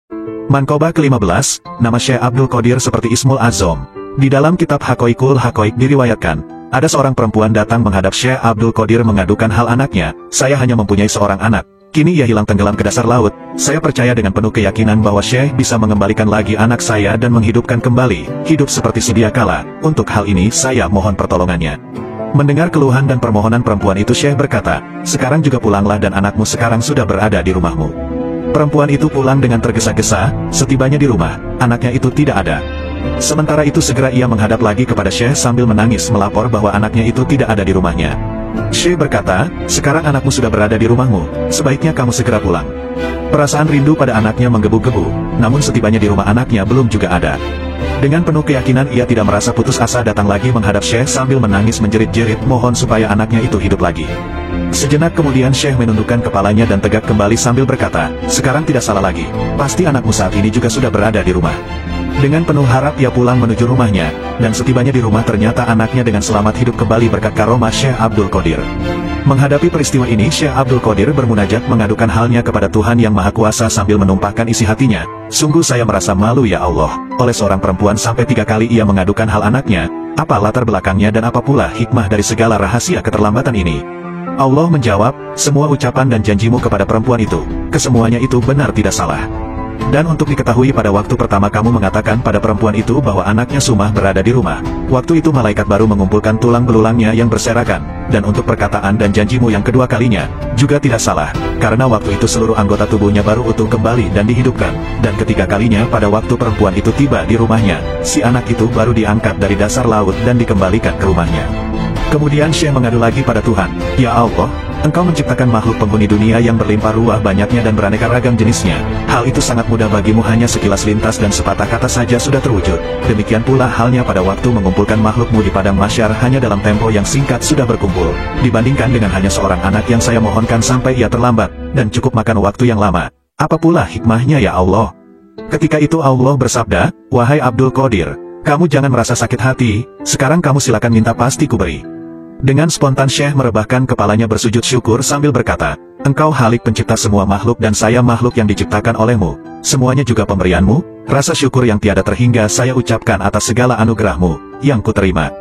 Manqobah ke-15, nama Syekh Abdul Qadir seperti Ismul Azam. Di dalam kitab Haqaiqul Haqaiq diriwayatkan, ada seorang perempuan datang menghadap Syekh Abdul Qadir mengadukan hal anaknya, saya hanya mempunyai seorang anak. Kini ia hilang tenggelam ke dasar laut. Saya percaya dengan penuh keyakinan bahwa Syekh bisa mengembalikan lagi anak saya dan menghidupkan kembali, hidup seperti sedia kala. Untuk hal ini saya mohon pertolongannya. Mendengar keluhan dan permohonan perempuan itu, Syekh berkata, sekarang juga pulanglah dan anakmu sekarang sudah berada di rumahmu. Perempuan itu pulang dengan tergesa-gesa, setibanya di rumah, anaknya itu tidak ada. Sementara itu segera ia menghadap lagi kepada Syekh sambil menangis melapor bahwa anaknya itu tidak ada di rumahnya. Syekh berkata, sekarang anakmu sudah berada di rumahmu, sebaiknya kamu segera pulang. Perasaan rindu pada anaknya menggebu-gebu, namun setibanya di rumah anaknya belum juga ada. Dengan penuh keyakinan ia tidak merasa putus asa datang lagi menghadap Syekh sambil menangis menjerit-jerit mohon supaya anaknya itu hidup lagi. Sejenak kemudian Syekh menundukkan kepalanya dan tegak kembali sambil berkata, sekarang tidak salah lagi, pasti anakmu saat ini juga sudah berada di rumah. Dengan penuh harap ia pulang menuju rumahnya, dan setibanya di rumah ternyata anaknya dengan selamat hidup kembali berkat karomah Syekh Abdul Qadir. Menghadapi peristiwa ini Syekh Abdul Qadir bermunajat mengadukan halnya kepada Tuhan Yang Maha Kuasa sambil menumpahkan isi hatinya, sungguh saya merasa malu ya Allah, oleh seorang perempuan sampai 3 kali ia mengadukan hal anaknya, apa latar belakangnya dan apa pula hikmah dari segala rahasia keterlambatan ini. Allah menjawab, semua ucapan dan janjimu kepada perempuan itu, kesemuanya itu benar tidak salah. Dan untuk diketahui pada waktu pertama kamu mengatakan pada perempuan itu bahwa anaknya Sumah berada di rumah, waktu itu malaikat baru mengumpulkan tulang belulangnya yang berserakan, dan untuk perkataan dan janjimu yang kedua kalinya, juga tidak salah, karena waktu itu seluruh anggota tubuhnya baru utuh kembali dan dihidupkan, dan ketiga kalinya pada waktu perempuan itu tiba di rumahnya, si anak itu baru diangkat dari dasar laut dan dikembalikan ke rumahnya. Kemudian Syekh mengadu lagi pada Tuhan, ya Allah, Engkau menciptakan makhluk penghuni dunia yang berlimpah ruah banyaknya dan beraneka ragam jenisnya. Hal itu sangat mudah bagimu, hanya sekilas lintas dan sepatah kata saja sudah terwujud. Demikian pula halnya pada waktu mengumpulkan makhlukmu di padang mahsyar hanya dalam tempo yang singkat sudah berkumpul. Dibandingkan dengan hanya seorang anak yang saya mohonkan sampai ia terlambat, dan cukup makan waktu yang lama. Apa pula hikmahnya ya Allah? Ketika itu Allah bersabda, wahai Abdul Qadir, kamu jangan merasa sakit hati, sekarang kamu silakan minta pasti kuberi. Dengan spontan Syekh merebahkan kepalanya bersujud syukur sambil berkata, Engkau Halik pencipta semua makhluk dan saya makhluk yang diciptakan olehmu, semuanya juga pemberianmu, rasa syukur yang tiada terhingga saya ucapkan atas segala anugerahmu, yang kuterima.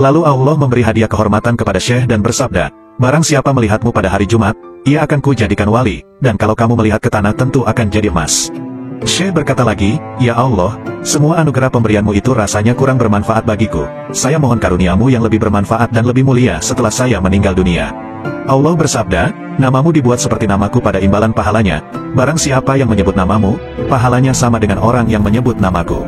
Lalu Allah memberi hadiah kehormatan kepada Syekh dan bersabda, barang siapa melihatmu pada hari Jumat, ia akan kujadikan wali, dan kalau kamu melihat ke tanah tentu akan jadi emas. Syekh berkata lagi, ya Allah, semua anugerah pemberianmu itu rasanya kurang bermanfaat bagiku. Saya mohon karuniamu yang lebih bermanfaat dan lebih mulia setelah saya meninggal dunia. Allah bersabda, namamu dibuat seperti namaku pada imbalan pahalanya. Barang siapa yang menyebut namamu, pahalanya sama dengan orang yang menyebut namaku.